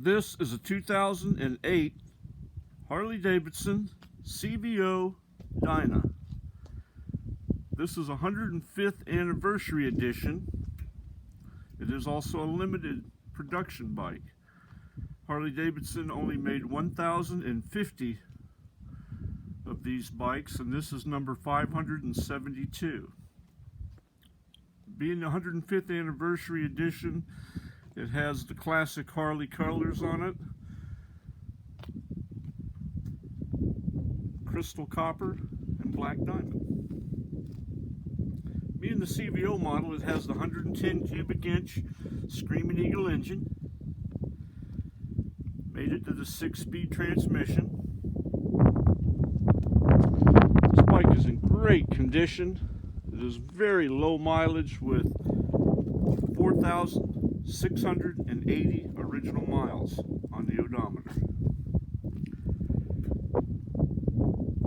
This is a 2008 Harley Davidson CVO Dyna. This is a 105th anniversary edition. It is also a limited production bike. Harley Davidson only made 1,050 of these bikes, and this is number 572. Being the 105th anniversary edition, it has the classic Harley colors on it. Crystal copper and black diamond. Being the CVO model, it has the 110 cubic inch Screamin Eagle engine. Made it to the 6-speed transmission. This bike is in great condition. It is very low mileage with 4,680 original miles on the odometer.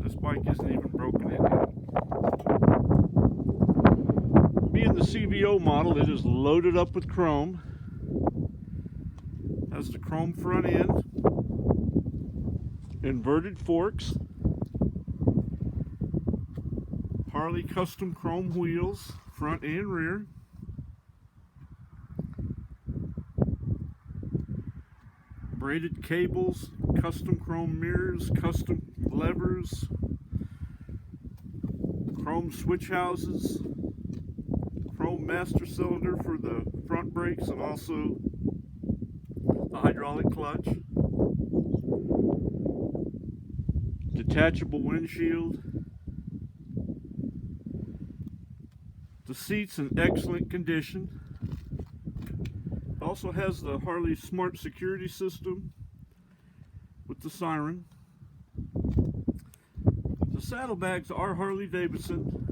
This bike isn't even broken in yet. Being the CVO model, it is loaded up with chrome. Has the chrome front end, inverted forks, Harley custom chrome wheels, front and rear, braided cables, custom chrome mirrors, custom levers, chrome switch houses, chrome master cylinder for the front brakes and also the hydraulic clutch, detachable windshield. The seats in excellent condition. It also has the Harley Smart Security System with the siren. The saddlebags are Harley Davidson,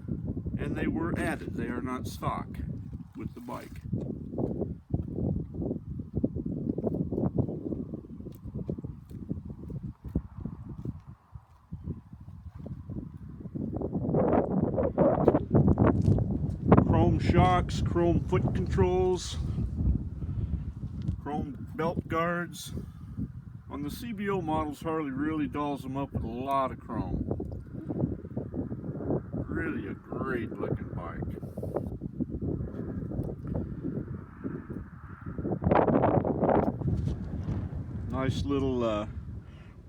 and they were added. They are not stock with the bike. Chrome shocks, chrome foot controls, chrome belt guards. On the CVO models, Harley really dolls them up with a lot of chrome. Really a great looking bike. Nice little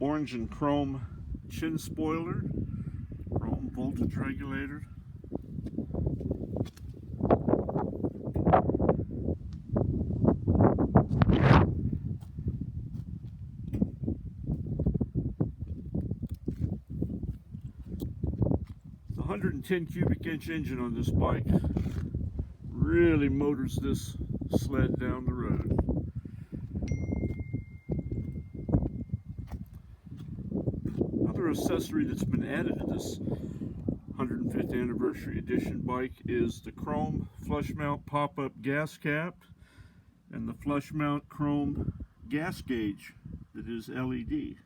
orange and chrome chin spoiler, chrome voltage regulator. The 110 cubic inch engine on this bike really motors this sled down the road. Another accessory that's been added to this 105th anniversary edition bike is the chrome flush mount pop-up gas cap and the flush mount chrome gas gauge that is LED.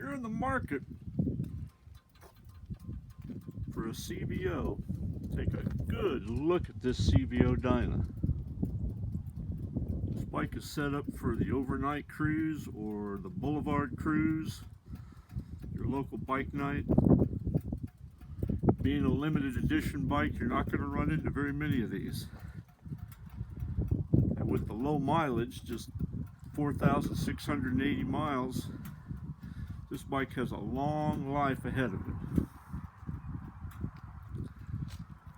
you're in the market for a CVO, take a good look at this CVO Dyna. This bike is set up for the overnight cruise or the boulevard cruise, your local bike night. Being a limited edition bike, you're not going to run into very many of these. And with the low mileage, just 4,680 miles, this bike has a long life ahead of it.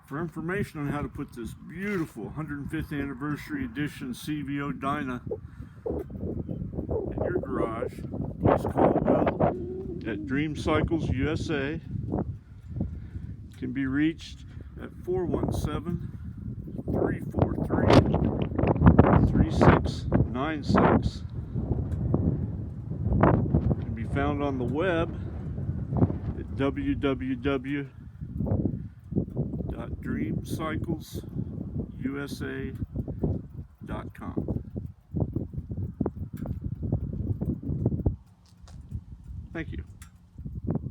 For information on how to put this beautiful 105th anniversary edition CVO Dyna in your garage, please call Will at Dream Cycles USA. Can be reached at 417-343-3696. Can be found on the web at www.dreamcyclesusa.com. Thank you.